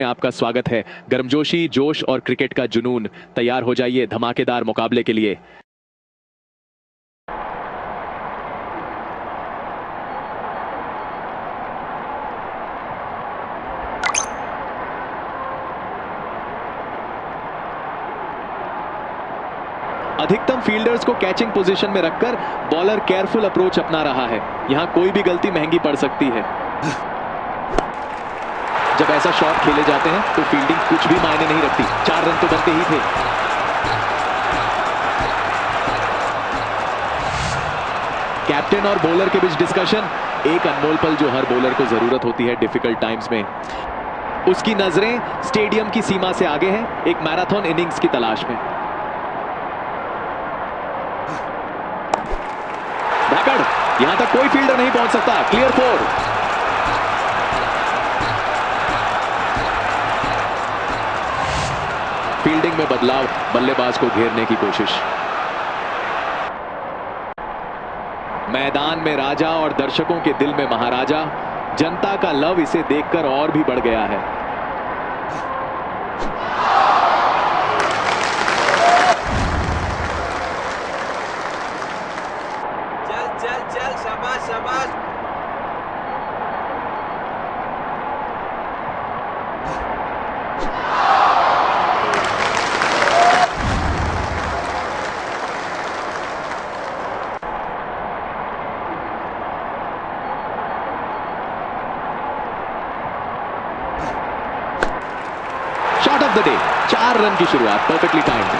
में आपका स्वागत है। गर्मजोशी, जोश और क्रिकेट का जुनून, तैयार हो जाइए धमाकेदार मुकाबले के लिए। अधिकतम फील्डर्स को कैचिंग पोजीशन में रखकर बॉलर केयरफुल अप्रोच अपना रहा है। यहां कोई भी गलती महंगी पड़ सकती है। जब ऐसा शॉट खेले जाते हैं तो फील्डिंग कुछ भी मायने नहीं रखती। 4 रन तो बनते ही थे। कैप्टन और बॉलर के बीच डिस्कशन, एक अनमोल पल जो हर बॉलर को जरूरत होती है डिफिकल्ट टाइम्स में। उसकी नजरें स्टेडियम की सीमा से आगे हैं, एक मैराथन इनिंग्स की तलाश में। धाकड़, यहां तक कोई फील्डर नहीं पहुंच सकता। क्लियर 4। फील्डिंग में बदलाव, बल्लेबाज को घेरने की कोशिश। मैदान में राजा और दर्शकों के दिल में महाराजा। जनता का लव इसे देखकर और भी बढ़ गया है। चल चल चल, शाबाश शाबाश। Shot of the day, 4 run की शुरुआत, परफेक्टली टाइम्ड।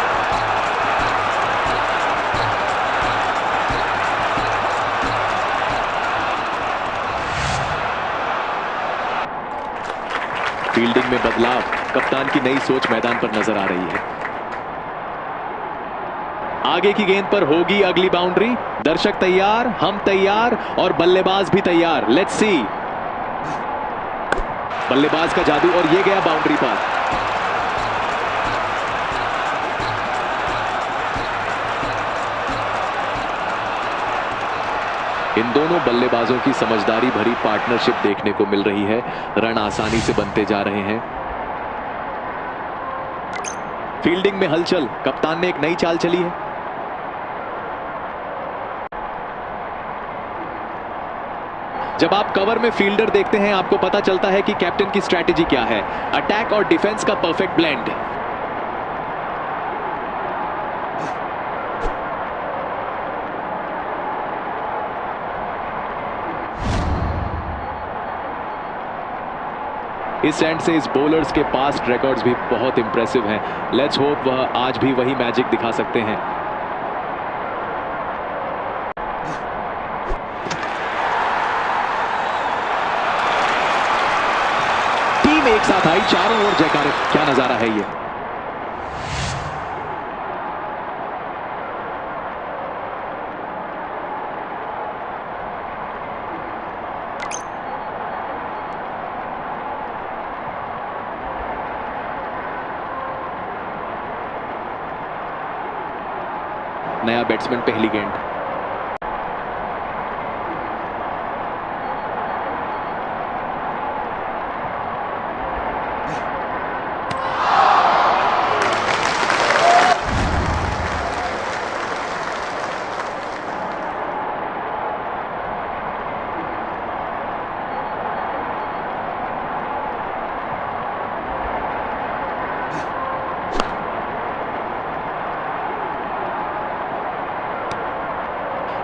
फील्डिंग में बदलाव, कप्तान की नई सोच मैदान पर नजर आ रही है। आगे की गेंद पर होगी अगली बाउंड्री। दर्शक तैयार, हम तैयार और बल्लेबाज भी तैयार। Let's see. बल्लेबाज का जादू और ये गया बाउंड्री पर। इन दोनों बल्लेबाजों की समझदारी भरी पार्टनरशिप देखने को मिल रही है। रन आसानी से बनते जा रहे हैं। फील्डिंग में हलचल, कप्तान ने एक नई चाल चली है। जब आप कवर में फील्डर देखते हैं आपको पता चलता है कि कैप्टन की स्ट्रैटेजी क्या है। अटैक और डिफेंस का परफेक्ट ब्लेंड। इस एंड से इस बॉलर्स के पास्ट रिकॉर्ड्स भी बहुत इंप्रेसिव हैं। लेट्स होप वह आज भी वही मैजिक दिखा सकते हैं। टीम एक साथ आई, चारों ओर जयकारे। क्या नजारा है ये। नया बैट्समैन, पहली गेंद।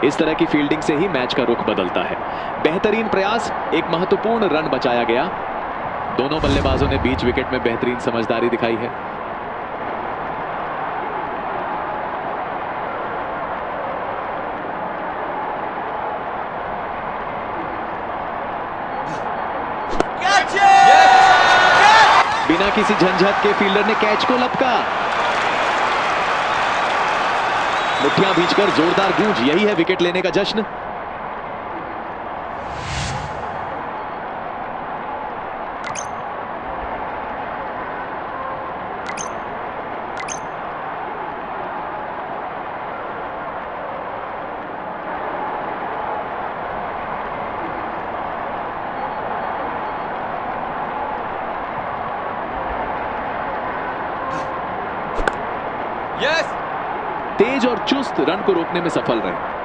इस तरह की फील्डिंग से ही मैच का रुख बदलता है। बेहतरीन प्रयास, एक महत्वपूर्ण रन बचाया गया। दोनों बल्लेबाजों ने बीच विकेट में बेहतरीन समझदारी दिखाई है। बिना किसी झंझट के फील्डर ने कैच को लपका। मुट्ठियां भींचकर जोरदार गूंज, यही है विकेट लेने का जश्न। यस। तेज और चुस्त रन को रोकने में सफल रहे।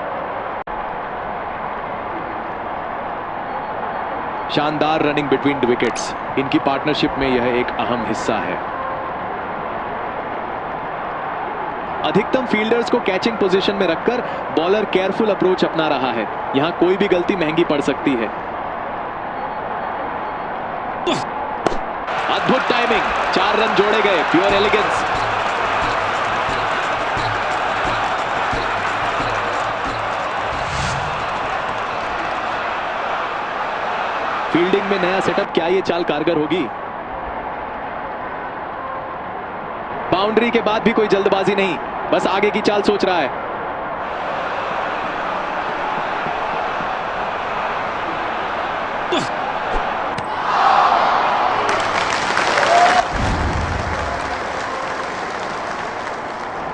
शानदार रनिंग बिटवीन द विकेट्स, इनकी पार्टनरशिप में यह एक अहम हिस्सा है। अधिकतम फील्डर्स को कैचिंग पोजीशन में रखकर बॉलर केयरफुल अप्रोच अपना रहा है। यहां कोई भी गलती महंगी पड़ सकती है। अद्भुत टाइमिंग, 4 रन जोड़े गए। Pure elegance. फील्डिंग में नया सेटअप, क्या ये चाल कारगर होगी? बाउंड्री के बाद भी कोई जल्दबाजी नहीं, बस आगे की चाल सोच रहा है।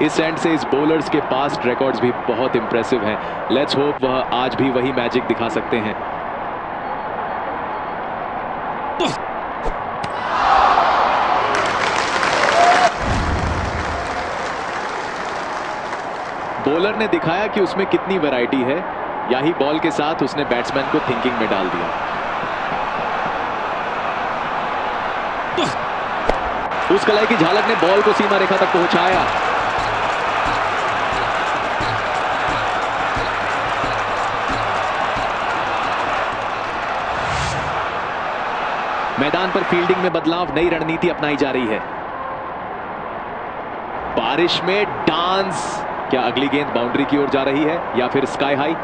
इस एंड से इस बॉलर्स के पास्ट रिकॉर्ड्स भी बहुत इंप्रेसिव हैं। लेट्स होप वह आज भी वही मैजिक दिखा सकते हैं। बॉलर ने दिखाया कि उसमें कितनी वैरायटी है। यही बॉल के साथ उसने बैट्समैन को थिंकिंग में डाल दिया। उस कलाई की झालक ने बॉल को सीमा रेखा तक पहुंचाया। मैदान पर फील्डिंग में बदलाव, नई रणनीति अपनाई जा रही है। बारिश में डांस, क्या अगली गेंद बाउंड्री की ओर जा रही है या फिर स्काई हाई?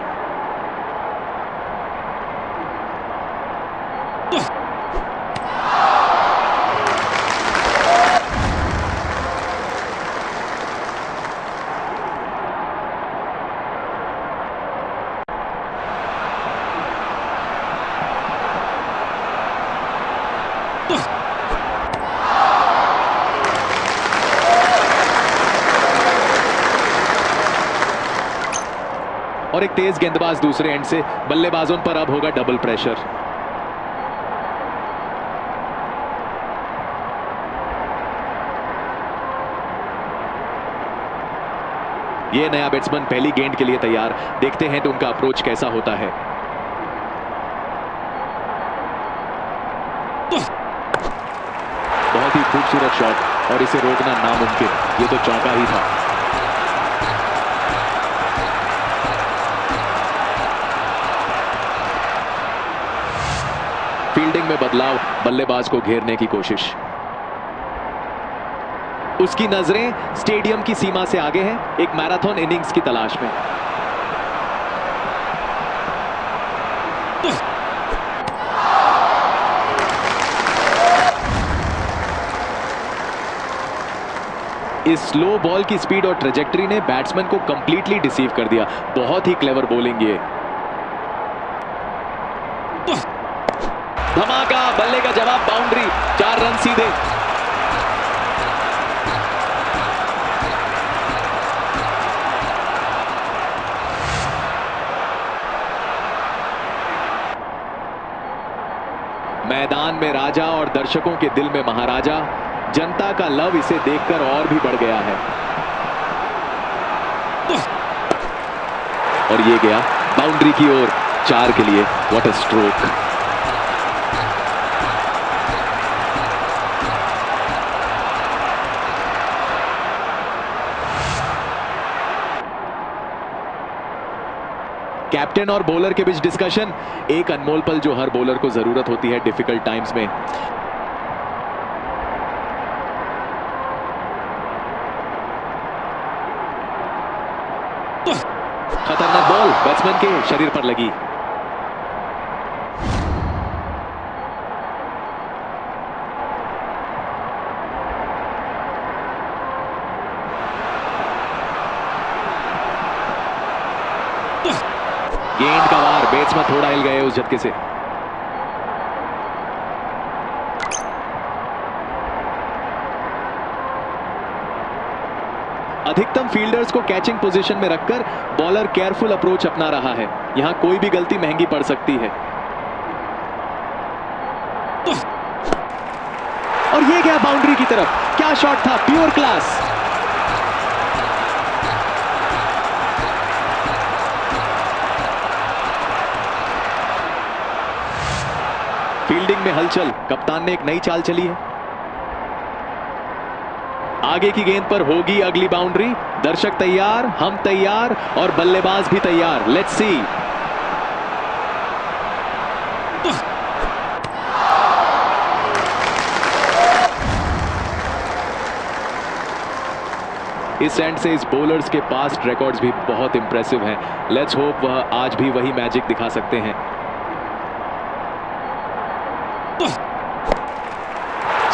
और एक तेज गेंदबाज दूसरे एंड से, बल्लेबाजों पर अब होगा डबल प्रेशर। ये नया बैट्समैन पहली गेंद के लिए तैयार। देखते हैं तो उनका अप्रोच कैसा होता है। बहुत ही खूबसूरत शॉट और इसे रोकना नामुमकिन। ये तो चौका ही था। फील्डिंग में बदलाव, बल्लेबाज को घेरने की कोशिश। उसकी नजरें स्टेडियम की सीमा से आगे हैं, एक मैराथन इनिंग्स की तलाश में। इस स्लो बॉल की स्पीड और ट्रेजेक्टरी ने बैट्समैन को कंप्लीटली डिसीव कर दिया। बहुत ही क्लेवर बॉलिंग ये। धमाका, बल्ले का जवाब बाउंड्री, 4 रन सीधे। मैदान में राजा और दर्शकों के दिल में महाराजा। जनता का लव इसे देखकर और भी बढ़ गया है। और ये गया बाउंड्री की ओर, 4 के लिए। What a stroke. कैप्टन और बॉलर के बीच डिस्कशन, एक अनमोल पल जो हर बॉलर को जरूरत होती है डिफिकल्ट टाइम्स में। खतरनाक बॉल बैट्समैन के शरीर पर लगी। गेंद का वार, बैट्समैन थोड़ा हिल गए उस झटके से। अधिकतम फील्डर्स को कैचिंग पोजीशन में रखकर बॉलर केयरफुल अप्रोच अपना रहा है। यहां कोई भी गलती महंगी पड़ सकती है। और ये गया बाउंड्री की तरफ। क्या शॉट था, प्योर क्लास। में हलचल, कप्तान ने एक नई चाल चली है। आगे की गेंद पर होगी अगली बाउंड्री। दर्शक तैयार, हम तैयार और बल्लेबाज भी तैयार। Let's see. इस एंड से इस बॉलर्स के पास्ट रिकॉर्ड्स भी बहुत इंप्रेसिव हैं। लेट्स होप वह आज भी वही मैजिक दिखा सकते हैं।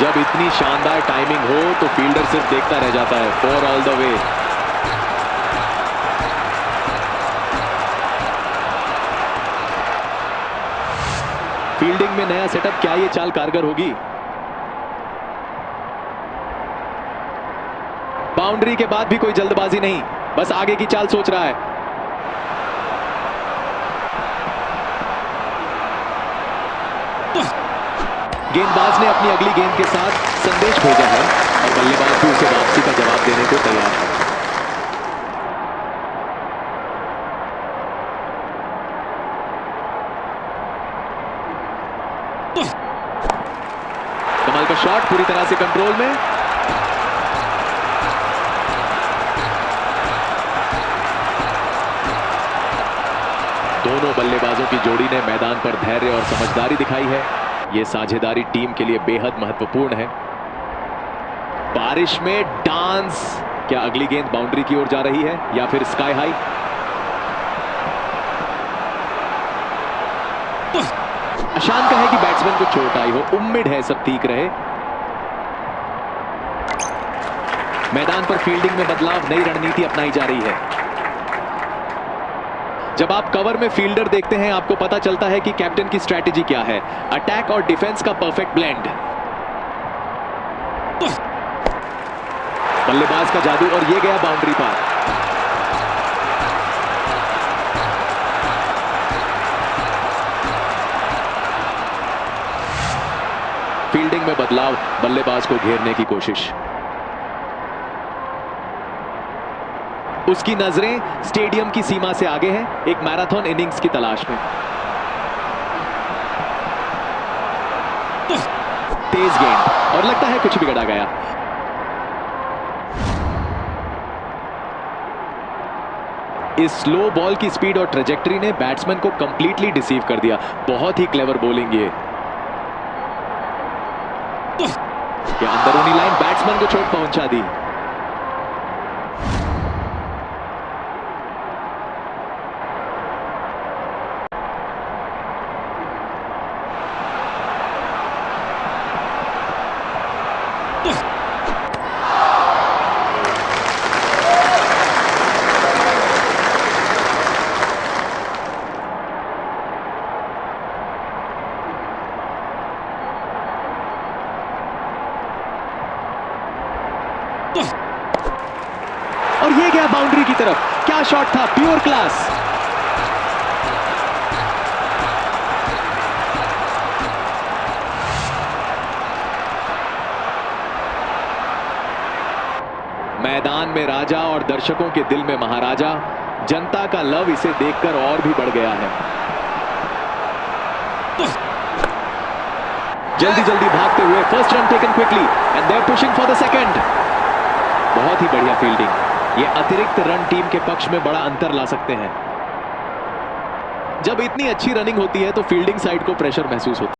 जब इतनी शानदार टाइमिंग हो तो फील्डर सिर्फ देखता रह जाता है। 4 ऑल द वे। फील्डिंग में नया सेटअप, क्या ये चाल कारगर होगी? बाउंड्री के बाद भी कोई जल्दबाजी नहीं, बस आगे की चाल सोच रहा है। गेंदबाज ने अपनी अगली गेंद के साथ संदेश भेजा है और बल्लेबाज भी उसे वापसी का जवाब देने को तैयार है। कमाल का शॉट, पूरी तरह से कंट्रोल में। दोनों बल्लेबाजों की जोड़ी ने मैदान पर धैर्य और समझदारी दिखाई है। यह साझेदारी टीम के लिए बेहद महत्वपूर्ण है। बारिश में डांस, क्या अगली गेंद बाउंड्री की ओर जा रही है या फिर स्काई हाई? आशंका है कि बैट्समैन को चोट आई हो, उम्मीद है सब ठीक रहे। मैदान पर फील्डिंग में बदलाव, नई रणनीति अपनाई जा रही है। जब आप कवर में फील्डर देखते हैं आपको पता चलता है कि कैप्टन की स्ट्रैटेजी क्या है। अटैक और डिफेंस का परफेक्ट ब्लेंड। बल्लेबाज का जादू और ये गया बाउंड्री पार। फील्डिंग में बदलाव, बल्लेबाज को घेरने की कोशिश। उसकी नजरें स्टेडियम की सीमा से आगे हैं, एक मैराथन इनिंग्स की तलाश में। तेज गेंद और लगता है कुछ बिगड़ा गया। इस स्लो बॉल की स्पीड और ट्रेजेक्टरी ने बैट्समैन को कंप्लीटली डिसीव कर दिया। बहुत ही क्लेवर बॉलिंग ये। अंदरूनी लाइन बैट्समैन को चोट पहुंचा दी। और ये गया बाउंड्री की तरफ। क्या शॉट था, प्योर क्लास। मैदान में राजा और दर्शकों के दिल में महाराजा। जनता का लव इसे देखकर और भी बढ़ गया है। जल्दी जल्दी भागते हुए first run taken quickly and they are pushing for the second. बहुत ही बढ़िया फील्डिंग। ये अतिरिक्त रन टीम के पक्ष में बड़ा अंतर ला सकते हैं। जब इतनी अच्छी रनिंग होती है तो फील्डिंग साइड को प्रेशर महसूस होता है।